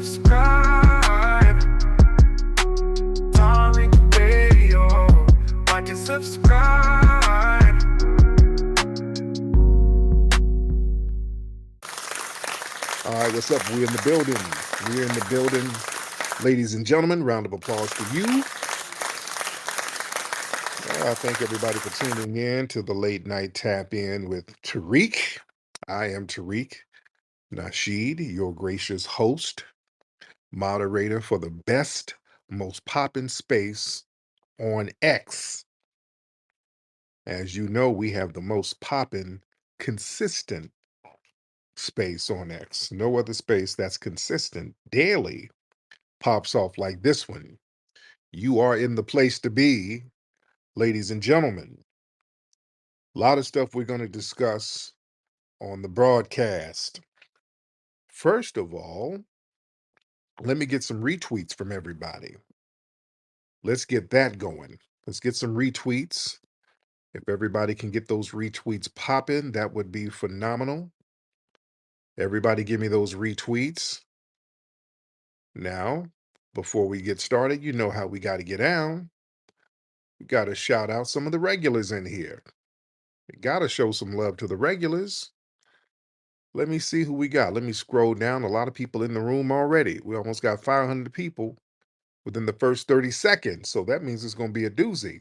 subscribe. Tariq Radio. Like and subscribe. All right, what's up? We're in the building. We're in the building. Ladies and gentlemen, round of applause for you. I thank everybody for tuning in to the late night tap in with Tariq. I am Tariq Nasheed, your gracious host, moderator for the best, most poppin' space on X. As you know, we have the most poppin', consistent space on X. No other space that's consistent daily pops off like this one. You are in the place to be, ladies and gentlemen. A lot of stuff we're going to discuss on the broadcast. First of all, let me get some retweets from everybody. Let's get that going. Let's get some retweets. If everybody can get those retweets popping, that would be phenomenal. Everybody give me those retweets. Now, before we get started, you know how we got to get down. We got to shout out some of the regulars in here. We got to show some love to the regulars. Let me see who we got. Let me scroll down. A lot of people in the room already. We almost got 500 people within the first 30 seconds. So that means it's going to be a doozy.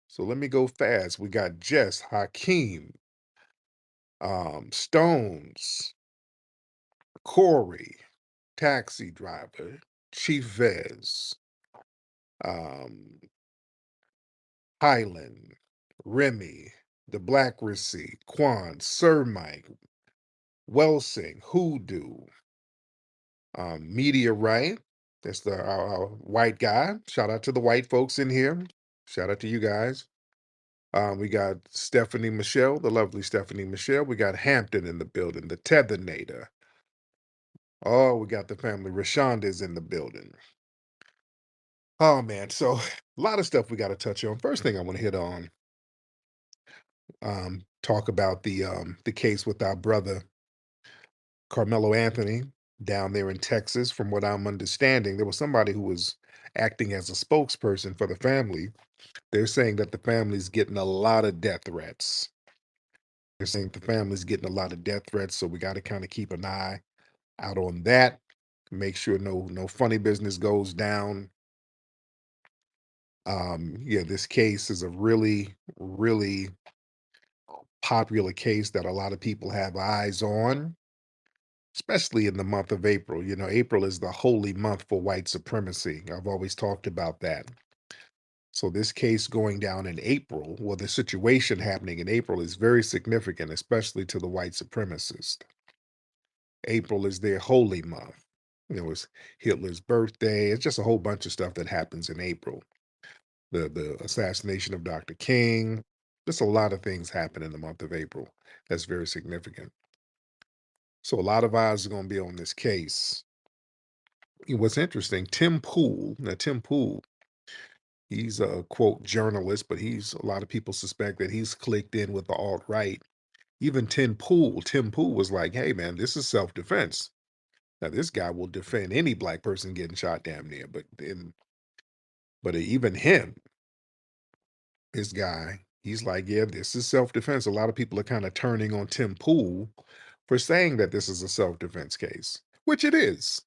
So let me go fast. We got Jess, Hakeem, Stones, Corey, Taxi Driver, Chief Vez, Highland, Remy, The Blackrisy, Quan, Sir Mike, Welsing, Hoodoo, Meteorite. That's our white guy. Shout out to the white folks in here. Shout out to you guys. We got Stephanie Michelle, the lovely Stephanie Michelle. We got Hampton in the building, the Tethernator. Oh, we got the family. Rashonda's in the building. Oh man, so a lot of stuff we got to touch on. First thing I want to hit on, talk about the case with our brother Carmelo Anthony down there in Texas. From what I'm understanding, there was somebody who was acting as a spokesperson for the family. They're saying that the family's getting a lot of death threats. They're saying the family's getting a lot of death threats, so we got to kind of keep an eye out on that. Make sure no funny business goes down. Yeah, this case is a really, really popular case that a lot of people have eyes on, especially in the month of April. You know, April is the holy month for white supremacy. I've always talked about that. So this case going down in April, well, the situation happening in April is very significant, especially to the white supremacists. April is their holy month. You know, it's Hitler's birthday. It's just a whole bunch of stuff that happens in April. The assassination of Dr. King. Just a lot of things happen in the month of April. That's very significant. So a lot of eyes are going to be on this case. What's interesting, Tim Pool. Now, Tim Pool, he's a quote journalist, but a lot of people suspect that he's clicked in with the alt-right. Even Tim Pool was like, hey man, this is self-defense. Now this guy will defend any black person getting shot damn near, but even him, this guy, he's like, yeah, this is self-defense. A lot of people are kind of turning on Tim Pool for saying that this is a self-defense case, which it is.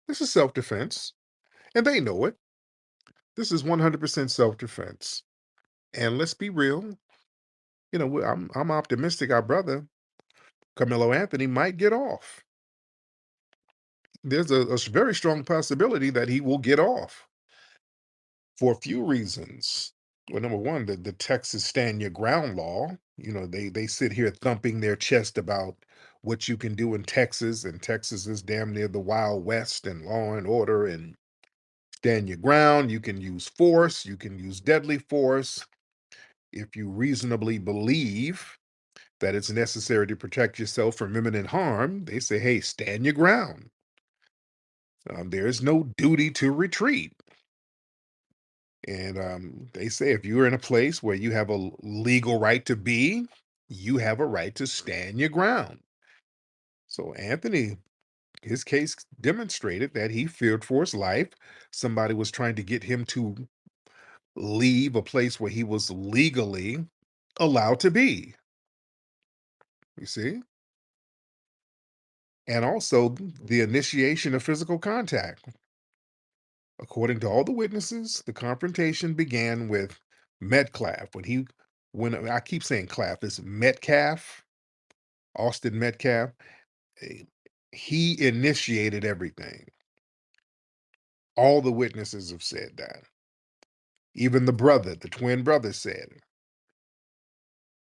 This is self-defense, and they know it. This is 100% self-defense. And let's be real, you know, I'm optimistic our brother Carmelo Anthony might get off. There's a very strong possibility that he will get off for a few reasons. Well, number one, the Texas stand your ground law. You know, they sit here thumping their chest about what you can do in Texas, and Texas is damn near the Wild West and law and order and stand your ground. You can use force, you can use deadly force if you reasonably believe that it's necessary to protect yourself from imminent harm. They say, hey, stand your ground. There is no duty to retreat. And they say if you're in a place where you have a legal right to be, you have a right to stand your ground. So Anthony His case demonstrated that he feared for his life. Somebody was trying to get him to leave a place where he was legally allowed to be. You see? And also the initiation of physical contact. According to all the witnesses, the confrontation began with Metcalf. When I keep saying Claff, it's Metcalf, Austin Metcalf. eh, He initiated everything. All the witnesses have said that. Even the twin brother said it.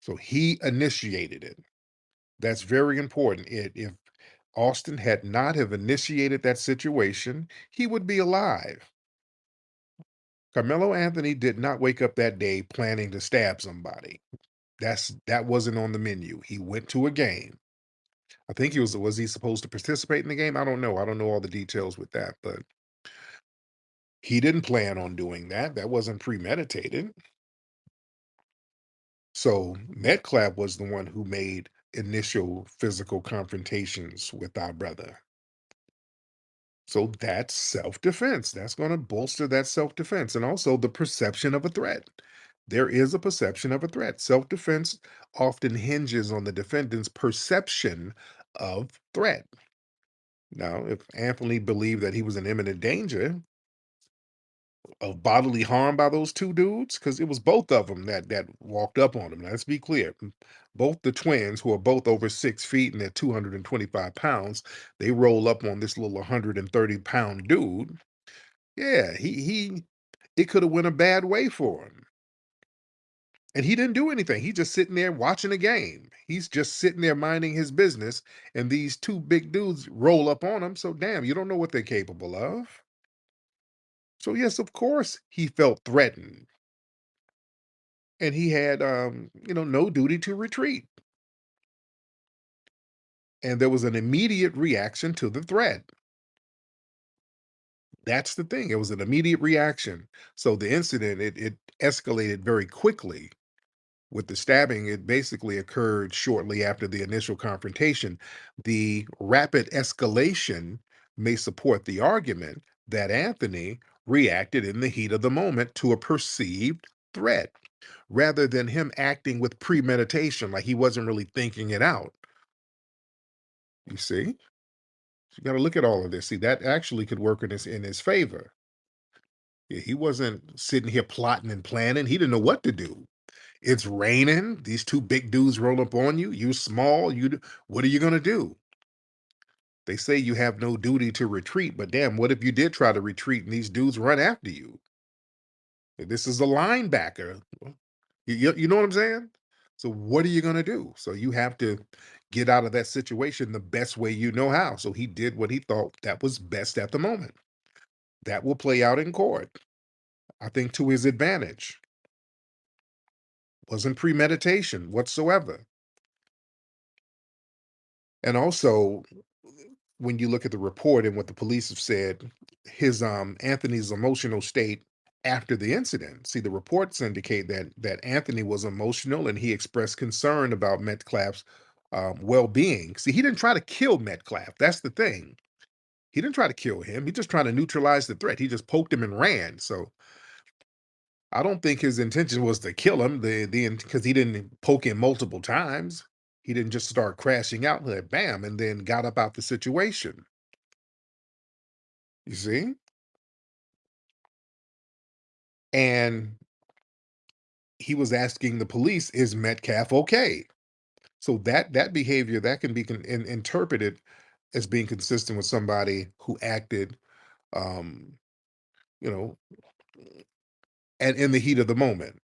So he initiated it. That's very important. If Austin had not have initiated that situation, he would be alive. Carmelo Anthony did not wake up that day planning to stab somebody. That wasn't on the menu. He went to a game. I think was he supposed to participate in the game? I don't know. I don't know all the details with that, but he didn't plan on doing that. That wasn't premeditated. So Metcalf was the one who made initial physical confrontations with our brother. So that's self-defense. That's going to bolster that self-defense and also the perception of a threat. There is a perception of a threat. Self-defense often hinges on the defendant's perception of threat. Now, if Anthony believed that he was in imminent danger of bodily harm by those two dudes, because it was both of them that walked up on him. Now, let's be clear. Both the twins, who are both over 6 feet and they're 225 pounds, they roll up on this little 130-pound dude. Yeah, he it could have went a bad way for him. And he didn't do anything. He's just sitting there watching a game. He's just sitting there minding his business, and these two big dudes roll up on him. So damn, you don't know what they're capable of. So yes, of course he felt threatened. And he had no duty to retreat. And there was an immediate reaction to the threat. That's the thing. It was an immediate reaction. So the incident, it escalated very quickly. With the stabbing, it basically occurred shortly after the initial confrontation. The rapid escalation may support the argument that Anthony reacted in the heat of the moment to a perceived threat rather than him acting with premeditation, like he wasn't really thinking it out. You see? You got to look at all of this. See, that actually could work in his favor. Yeah, he wasn't sitting here plotting and planning. He didn't know what to do. It's raining. These two big dudes roll up on you. You small. What are you gonna do? They say you have no duty to retreat, but damn, what if you did try to retreat and these dudes run after you? This is a linebacker. You know what I'm saying? So what are you gonna do? So you have to get out of that situation the best way you know how. So he did what he thought that was best at the moment. That will play out in court. I think to his advantage. Wasn't premeditation whatsoever. And also, when you look at the report and what the police have said, his Anthony's emotional state after the incident. See, the reports indicate that Anthony was emotional and he expressed concern about Metcalf's well-being. See, he didn't try to kill Metcalf. That's the thing. He didn't try to kill him. He just tried to neutralize the threat. He just poked him and ran. So I don't think his intention was to kill him. Because he didn't poke him multiple times. He didn't just start crashing out like bam and then got up out the situation. You see? And he was asking the police, "Is Metcalf okay?" So that behavior that can be interpreted as being consistent with somebody who acted, um, you know, and in the heat of the moment.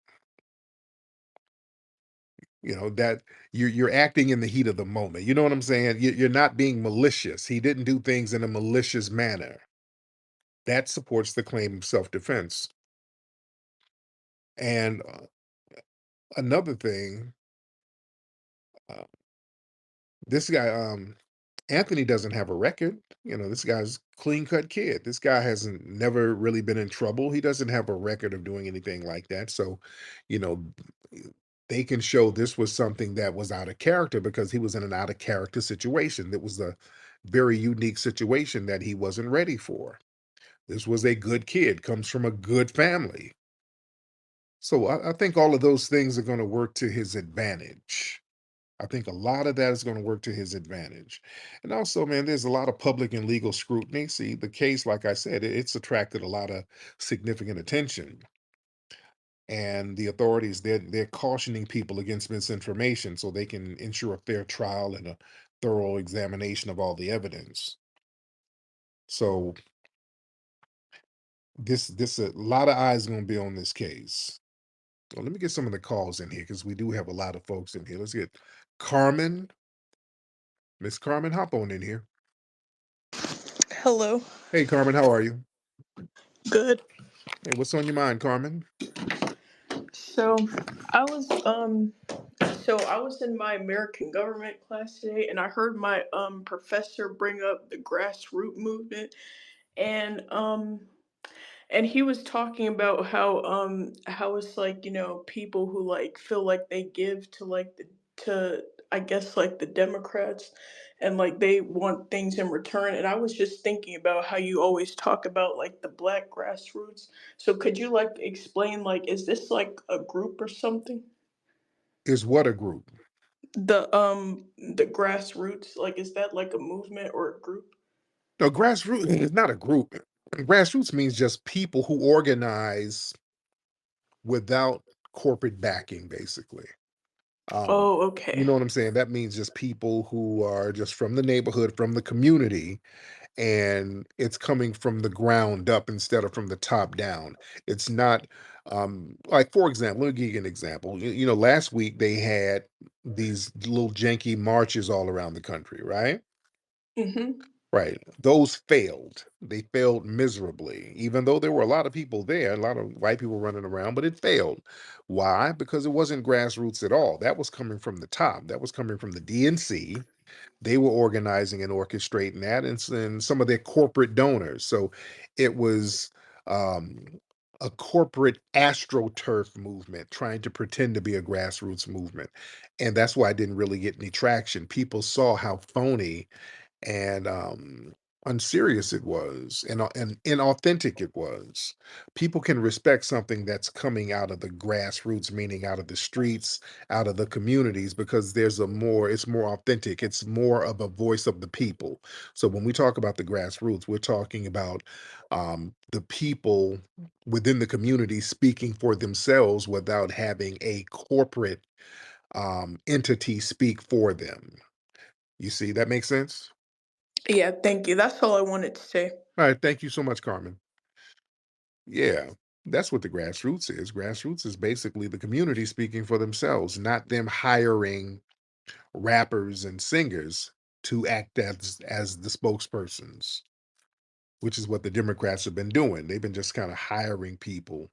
That you're acting in the heat of the moment. You know what I'm saying? You're not being malicious. He didn't do things in a malicious manner. That supports the claim of self-defense. And another thing, uh, this guy, Anthony doesn't have a record. This guy's clean cut kid. This guy hasn't never really been in trouble. He doesn't have a record of doing anything like that. So, you know, they can show this was something that was out of character because he was in an out of character situation. That was very unique situation that he wasn't ready for. This was a good kid, comes from a good family. So I think all of those things are going to work to his advantage. I think a lot of that is going to work to his advantage. And also, man, there's a lot of public and legal scrutiny. See, the case, like I said, it's attracted a lot of significant attention. And the authorities, they're cautioning people against misinformation so they can ensure a fair trial and a thorough examination of all the evidence. So this a lot of eyes going to be on this case. Well, let me get some of the calls in here because we do have a lot of folks in here. Let's get Carmen. Miss Carmen, hop on in here. Hello. Hey, Carmen, how are you? Good. Hey, what's on your mind, Carmen? So I was I was in my American government class today and I heard my professor bring up the grassroots movement and he was talking about how it's like, people who like feel like they give to like the to I guess like the Democrats and like they want things in return. And I was just thinking about how you always talk about like the black grassroots. So could you like explain, like, is this like a group or something? Is what a group? The grassroots, like, is that like a movement or a group? No, grassroots is not a group. Grassroots means just people who organize without corporate backing, basically. Um, Oh, you okay. know what I'm saying? That means just people who are just from the neighborhood, from the community, and it's coming from the ground up instead of from the top down. It's not like, for example, let me give you an example. Last week they had these little janky marches all around the country, right? Mhm. Right. Those failed. They failed miserably, even though there were a lot of people there, a lot of white people running around, but it failed. Why? Because it wasn't grassroots at all. That was coming from the top. That was coming from the DNC. They were organizing and orchestrating that, and some of their corporate donors. So it was um, a corporate astroturf movement trying to pretend to be a grassroots movement. And that's why I didn't really get any traction. People saw how phony and unserious it was, and inauthentic it was. People can respect something that's coming out of the grassroots, meaning out of the streets, out of the communities, because it's more authentic. It's more of a voice of the people. So when we talk about the grassroots, we're talking about the people within the community speaking for themselves without having a corporate entity speak for them. You see, that makes sense? Yeah, thank you. That's all I wanted to say. All right, thank you so much, Carmen. Yeah, that's what the grassroots is. Grassroots is basically the community speaking for themselves, not them hiring rappers and singers to act as the spokespersons, which is what the Democrats have been doing. They've been just kind of hiring people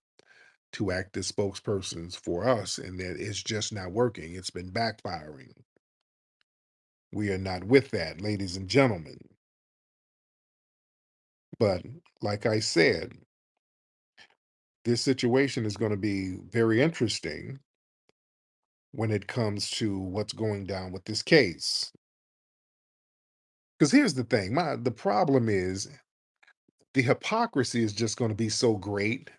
to act as spokespersons for us, and that it's just not working. It's been backfiring. We are not with that, ladies and gentlemen. But like I said, this situation is going to be very interesting when it comes to what's going down with this case. Because here's the thing, the problem is the hypocrisy is just going to be so great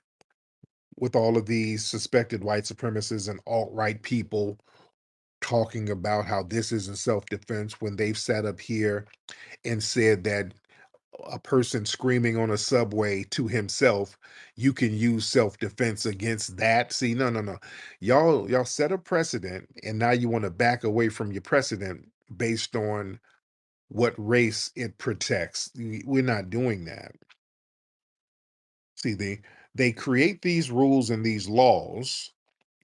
with all of these suspected white supremacists and alt-right people talking about how this is a self-defense when they've sat up here and said that a person screaming on a subway to himself, you can use self-defense against that. See, no, no, no. Y'all set a precedent and now you want to back away from your precedent based on what race it protects. We're not doing that. See, they create these rules and these laws,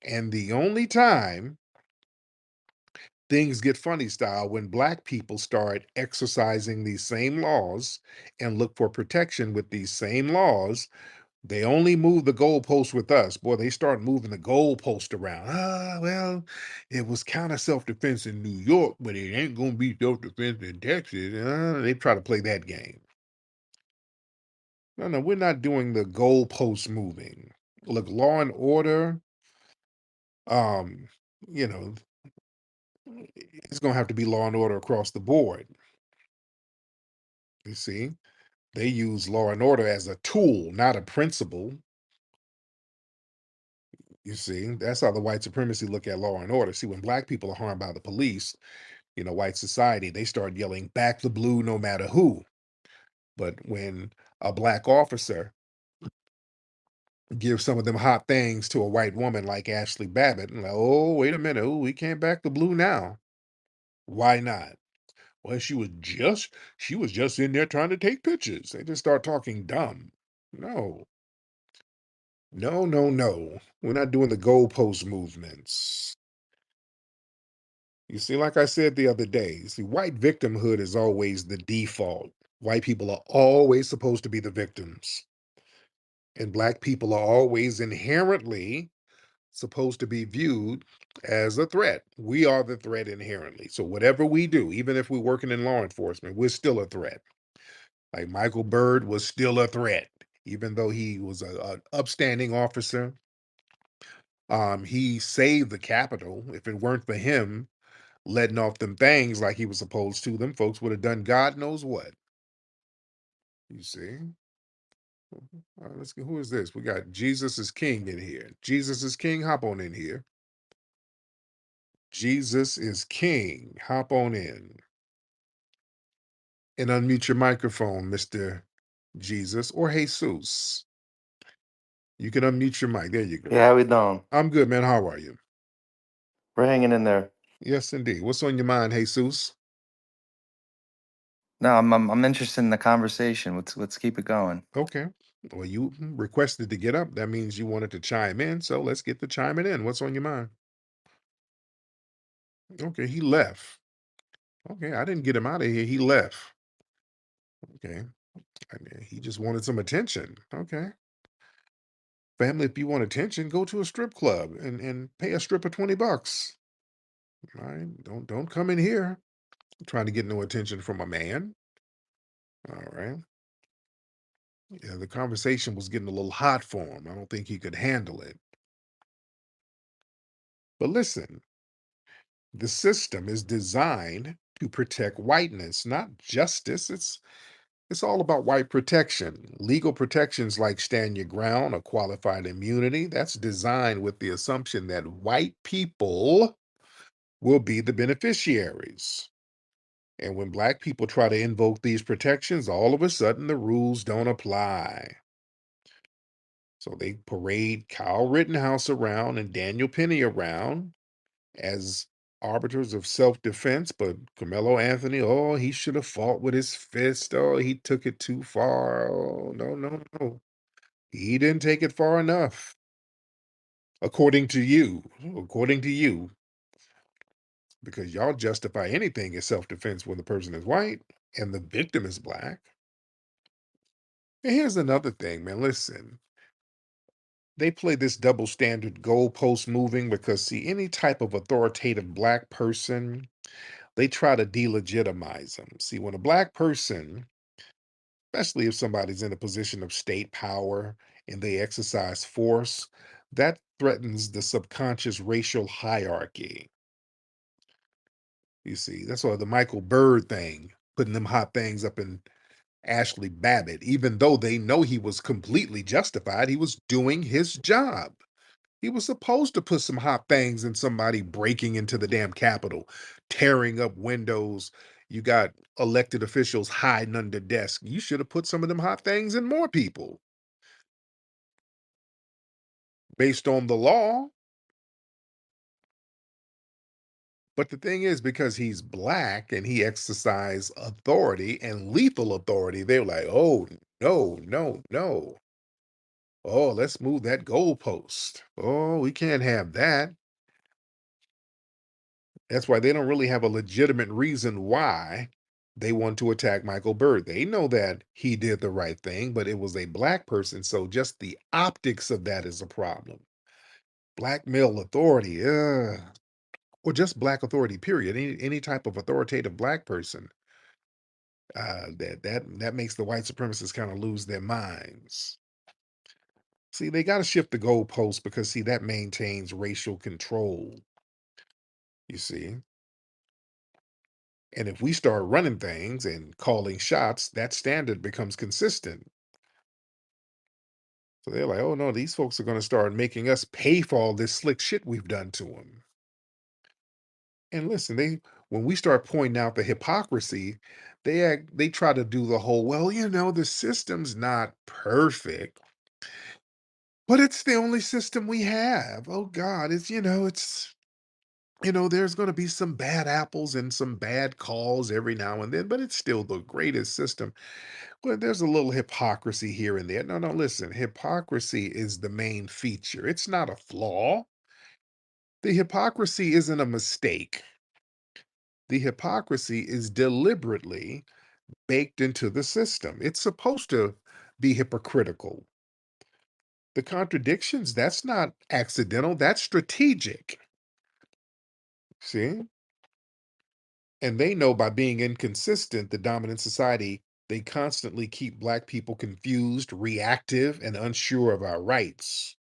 and the only time things get funny style when black people start exercising these same laws and look for protection with these same laws. They only move the goalpost with us. Boy, they start moving the goalpost around. Well, it was kind of self-defense in New York, but it ain't gonna be self-defense in Texas. They try to play that game. No, no, we're not doing the goalpost moving. Look, law and order, um, you know, it's gonna have to be law and order across the board. You see, they use law and order as a tool, not a principle. You see, that's how the white supremacy look at law and order. See, when black people are harmed by the police, white society, they start yelling back the blue no matter who. But when a black officer gives some of them hot things to a white woman like Ashley Babbitt, and like, oh, wait a minute, oh, we can't back the blue now. Why not? Well, she was just in there trying to take pictures. They just start talking dumb. No, no, no, no. We're not doing the goalpost movements. You see, like I said the other day, see, white victimhood is always the default. White people are always supposed to be the victims, and black people are always inherently supposed to be viewed as a threat. We are the threat inherently. So whatever we do, even if we're working in law enforcement, we're still a threat. Like Michael Byrd was still a threat, even though he was an upstanding officer. He saved the Capitol. If it weren't for him letting off them things like he was supposed to, them folks would have done God knows what. You see? All right, let's go. Who is this? We got Jesus is King in here. Jesus is King. Hop on in here. Jesus is King. Hop on in and unmute your microphone, Mr. Jesus or Jesus. You can unmute your mic. There you go. Yeah, how we doing? I'm good, man. How are you? We're hanging in there. Yes, indeed. What's on your mind, Jesus? No, I'm interested in the conversation. Let's keep it going. Okay. Well, you requested to get up. That means you wanted to chime in. So let's get to chiming in. What's on your mind? Okay, he left. Okay, I didn't get him out of here. He left. Okay. I mean, he just wanted some attention. Okay. Family, if you want attention, go to a strip club and pay a stripper $20. All right. Don't come in here trying to get no attention from a man. All right. Yeah, the conversation was getting a little hot for him. I don't think he could handle it. But listen, the system is designed to protect whiteness, not justice. It's all about white protection. Legal protections like stand your ground or qualified immunity, that's designed with the assumption that white people will be the beneficiaries. And when black people try to invoke these protections, all of a sudden the rules don't apply. So they parade Kyle Rittenhouse around and Daniel Penny around as arbiters of self-defense, but Carmelo Anthony, oh, he should have fought with his fist. Oh, he took it too far. Oh, no, no, no. He didn't take it far enough. According to you, because y'all justify anything as self-defense when the person is white and the victim is black. And here's another thing, man. Listen, they play this double standard goalpost moving because, see, any type of authoritative black person, they try to delegitimize them. See, when a black person, especially if somebody's in a position of state power and they exercise force, that threatens the subconscious racial hierarchy. You see, that's why the Michael Byrd thing, putting them hot things up in Ashley Babbitt, even though they know he was completely justified, he was doing his job. He was supposed to put some hot things in somebody breaking into the damn Capitol, tearing up windows. You got elected officials hiding under desks. You should have put some of them hot things in more people based on the law. But the thing is, because he's black and he exercised authority and lethal authority, they're like, oh, no, no, no. Oh, let's move that goalpost. Oh, we can't have that. That's why they don't really have a legitimate reason why they want to attack Michael Byrd. They know that he did the right thing, but it was a black person. So just the optics of that is a problem. Black male authority, or just black authority, period. Any type of authoritative black person, that makes the white supremacists kind of lose their minds. See, they got to shift the goalposts because, see, that maintains racial control. You see, And if we start running things and calling shots, that standard becomes consistent. So they're like, oh no, these folks are going to start making us pay for all this slick shit we've done to them. And listen, when we start pointing out the hypocrisy, they try to do the whole, well, the system's not perfect, but it's the only system we have. Oh God, there's going to be some bad apples and some bad calls every now and then, but it's still the greatest system. Well, there's a little hypocrisy here and there. No, no, listen, hypocrisy is the main feature. It's not a flaw. The hypocrisy isn't a mistake. The hypocrisy is deliberately baked into the system. It's supposed to be hypocritical. The contradictions, that's not accidental, that's strategic. See? And they know by being inconsistent, the dominant society, they constantly keep Black people confused, reactive, and unsure of our rights.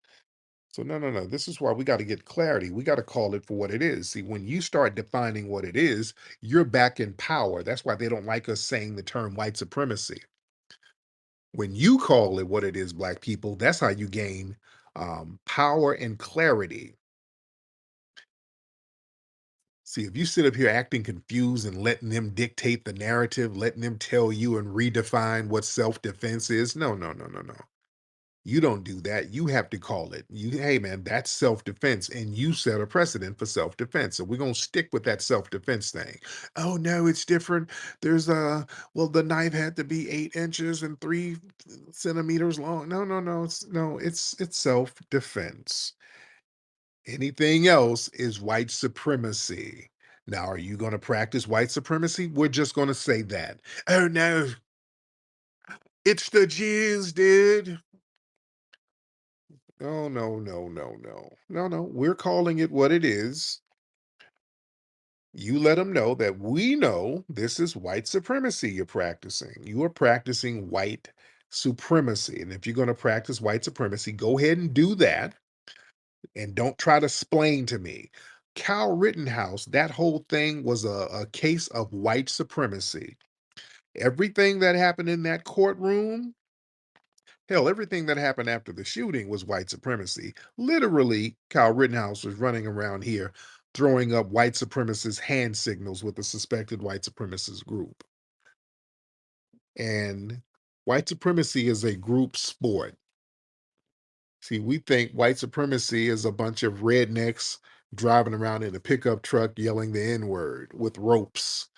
So, no, no, no. This is why we got to get clarity. We got to call it for what it is. See, when you start defining what it is, you're back in power. That's why they don't like us saying the term white supremacy. When you call it what it is, Black people, that's how you gain power and clarity. See, if you sit up here acting confused and letting them dictate the narrative, letting them tell you and redefine what self-defense is, no, no, no, no, no. You don't do that. You have to call it. Hey man, that's self-defense, and you set a precedent for self-defense. So we're gonna stick with that self-defense thing. Oh no, it's different. There's well, the knife had to be 8 inches and 3 centimeters long. No, no, no, it's self-defense. Anything else is white supremacy. Now, are you going to practice white supremacy? We're just going to say that. Oh no, it's the Jews, dude. No, no, no, no, no. No, no. We're calling it what it is. You let them know that we know this is white supremacy you're practicing. You are practicing white supremacy. And if you're going to practice white supremacy, go ahead and do that. And don't try to explain to me. Kyle Rittenhouse, that whole thing was a case of white supremacy. Everything that happened in that courtroom, hell, everything that happened after the shooting was white supremacy. Literally, Kyle Rittenhouse was running around here throwing up white supremacist hand signals with a suspected white supremacist group. And white supremacy is a group sport. See, we think white supremacy is a bunch of rednecks driving around in a pickup truck yelling the N word with ropes.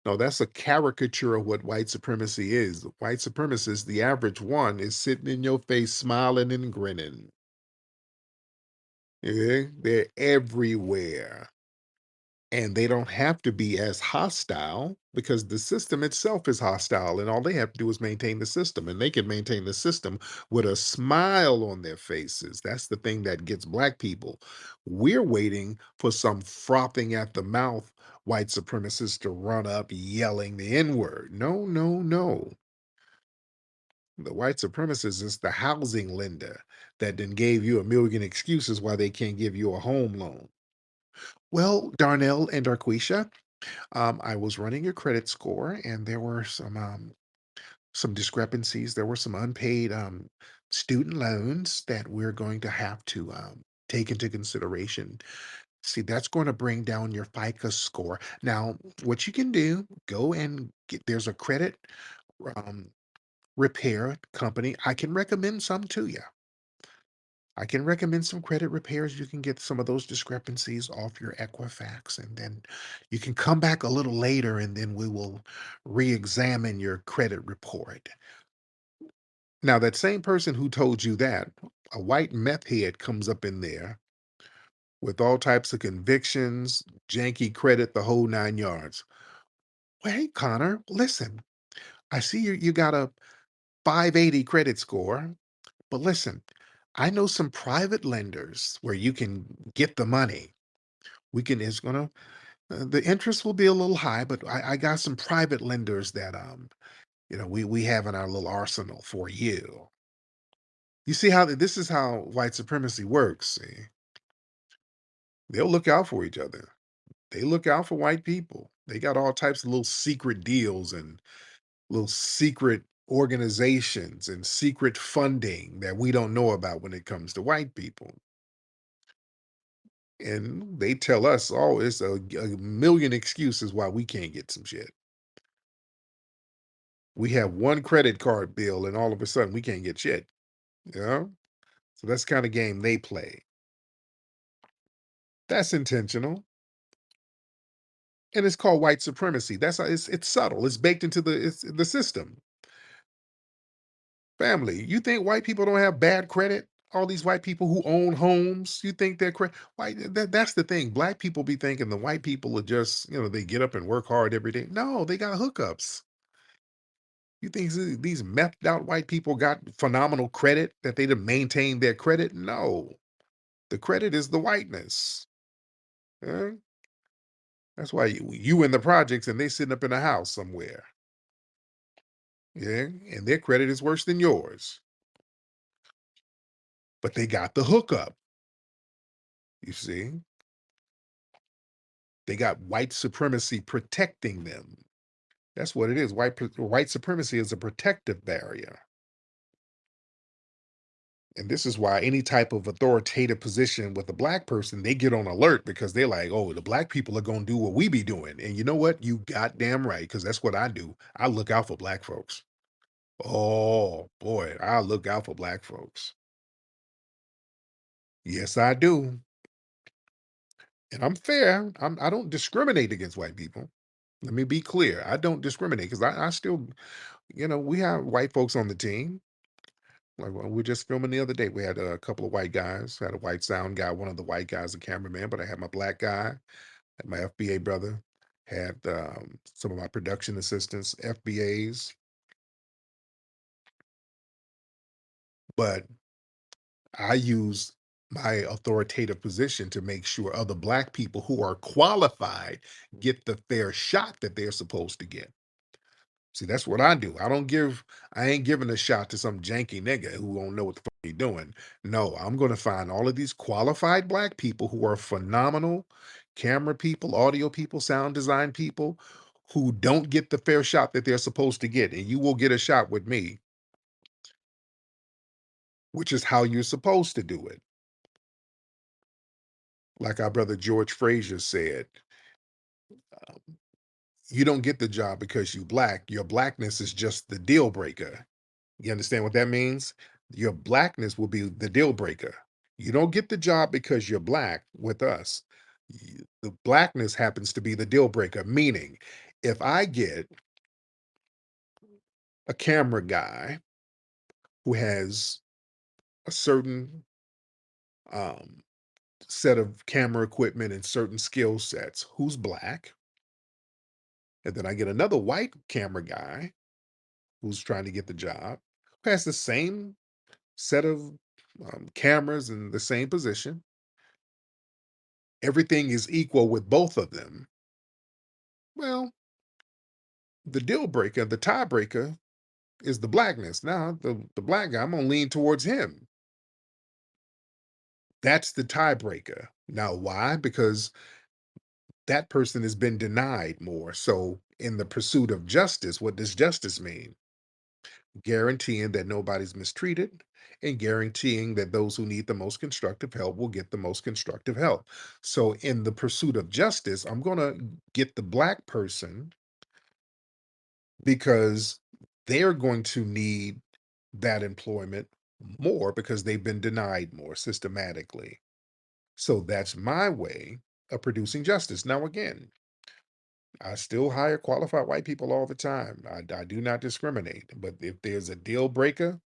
No, that's a caricature of what white supremacy is. The white supremacist, the average one, is sitting in your face, smiling and grinning. Yeah, they're everywhere. And they don't have to be as hostile because the system itself is hostile, and all they have to do is maintain the system, and they can maintain the system with a smile on their faces. That's the thing that gets Black people. We're waiting for some frothing at the mouth white supremacists to run up yelling the N word. No, no, no. The white supremacist is the housing lender that then gave you a million excuses why they can't give you a home loan. Well, Darnell and Darquisha, I was running a credit score, and there were some discrepancies. There were some unpaid student loans that we're going to have to take into consideration. See, that's going to bring down your FICO score. Now, what you can do, go and get. There's a credit um, repair company. I can recommend some to you. I can recommend some credit repairs. You can get some of those discrepancies off your Equifax, and then you can come back a little later, and then we will re-examine your credit report. Now, that same person who told you that, a white meth head comes up in there with all types of convictions, janky credit, the whole 9 yards. Well, hey, Connor, listen, I see you got a 580 credit score, but listen, I know some private lenders where you can get the money. It's gonna the interest will be a little high, but I got some private lenders that we have in our little arsenal for you. You see how this is how white supremacy works. See, they'll look out for each other. They look out for white people. They got all types of little secret deals and little secret organizations and secret funding that we don't know about when it comes to white people. And they tell us, oh, it's a million excuses why we can't get some shit. We have one credit card bill and all of a sudden we can't get shit. You know? So that's the kind of game they play. That's intentional. And it's called white supremacy. That's how it's subtle. It's baked into the system. Family, you think white people don't have bad credit? All these white people who own homes, you think they're white? That's the thing. Black people be thinking the white people are just, they get up and work hard every day. No, they got hookups. You think these methed out white people got phenomenal credit that they to maintain their credit? No, the credit is the whiteness. Yeah? That's why you in the projects and they sitting up in a house somewhere. Yeah, and their credit is worse than yours, but they got the hookup. You see, they got white supremacy protecting them. That's what it is. White supremacy is a protective barrier. And this is why any type of authoritative position with a black person, they get on alert because they're like, oh, the black people are going to do what we be doing. And you know what? You goddamn right, because that's what I do. I look out for black folks. Oh, boy, I look out for black folks. Yes, I do. And I'm fair. I don't discriminate against white people. Let me be clear. I don't discriminate because I still, we have white folks on the team. Like we were just filming the other day. We had a couple of white guys. Had a white sound guy, one of the white guys, a cameraman, but I had my black guy, had my FBA brother, had some of my production assistants, FBAs. But I use my authoritative position to make sure other black people who are qualified get the fair shot that they're supposed to get. See, that's what I do. I ain't giving a shot to some janky nigga who won't know what the fuck he doing. No, I'm going to find all of these qualified black people who are phenomenal camera people, audio people, sound design people who don't get the fair shot that they're supposed to get. And you will get a shot with me, which is how you're supposed to do it. Like our brother George Frazier said, um, you don't get the job because you black. Your blackness is just the deal breaker. You understand what that means? Your blackness will be the deal breaker. You don't get the job because you're black with us. The blackness happens to be the deal breaker, meaning if I get a camera guy who has a certain um, set of camera equipment and certain skill sets who's black, and then I get another white camera guy who's trying to get the job, who has the same set of cameras in the same position. Everything is equal with both of them. Well, the deal breaker, the tiebreaker is the blackness. Now, the black guy, I'm going to lean towards him. That's the tiebreaker. Now, why? Because that person has been denied more. So, in the pursuit of justice, what does justice mean? Guaranteeing that nobody's mistreated and guaranteeing that those who need the most constructive help will get the most constructive help. So, in the pursuit of justice, I'm going to get the black person because they're going to need that employment more because they've been denied more systematically. So, that's my way of producing justice. Now, again, I still hire qualified white people all the time. I do not discriminate. But if there's a deal breaker,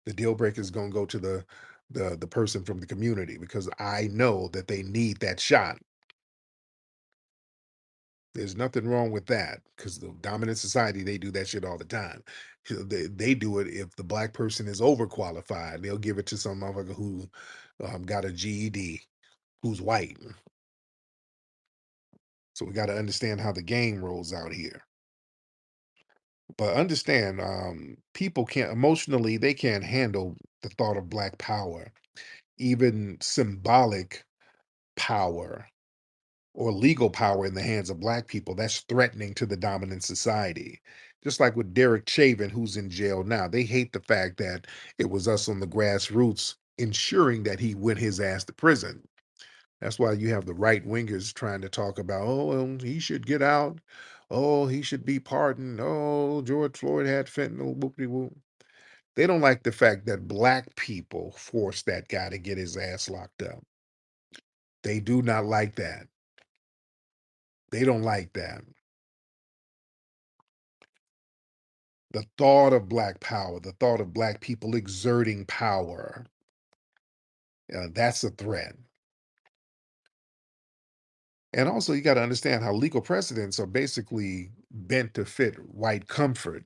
the deal breaker is going to go to the person from the community because I know that they need that shot. There's nothing wrong with that because the dominant society, they do that shit all the time. They do it if the black person is overqualified. They'll give it to some motherfucker who got a GED, who's white. So we got to understand how the game rolls out here. But understand, people can't emotionally, they can't handle the thought of black power, even symbolic power or legal power in the hands of black people, that's threatening to the dominant society. Just like with Derek Chauvin, who's in jail now. They hate the fact that it was us on the grassroots ensuring that he went his ass to prison. That's why you have the right wingers trying to talk about, oh, well, he should get out. Oh, he should be pardoned. Oh, George Floyd had fentanyl. Whoop-de-whoop. They don't like the fact that black people forced that guy to get his ass locked up. They do not like that. They don't like that. The thought of black power, the thought of black people exerting power, that's a threat. And also, you got to understand how legal precedents are basically bent to fit white comfort.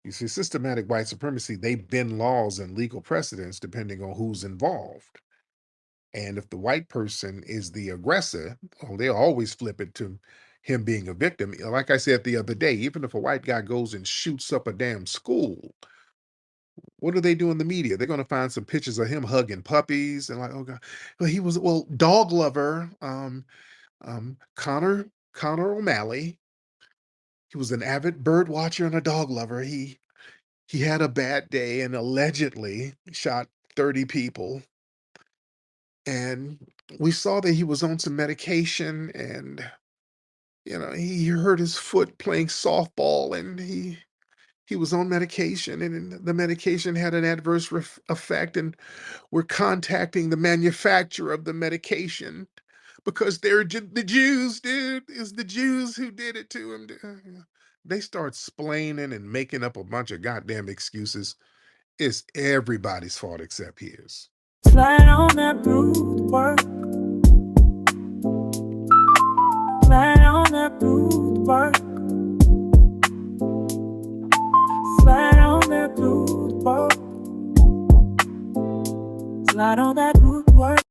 You see, systematic white supremacy, they bend laws and legal precedents depending on who's involved. And if the white person is the aggressor, well, they always flip it to him being a victim. Like I said the other day, even if a white guy goes and shoots up a damn school, what do they do in the media? They're going to find some pictures of him hugging puppies and like, oh god, well, he was dog lover. Connor O'Malley. He was an avid bird watcher and a dog lover. He had a bad day and allegedly shot 30 people. And we saw that he was on some medication and he hurt his foot playing softball and he was on medication and the medication had an adverse effect and we're contacting the manufacturer of the medication because they're the Jews, dude. It's the Jews who did it to him. They start splaining and making up a bunch of goddamn excuses. It's everybody's fault except his. Slide on that rude work. Slide on that rude work. Slide on that rude work. Slide on that rude work.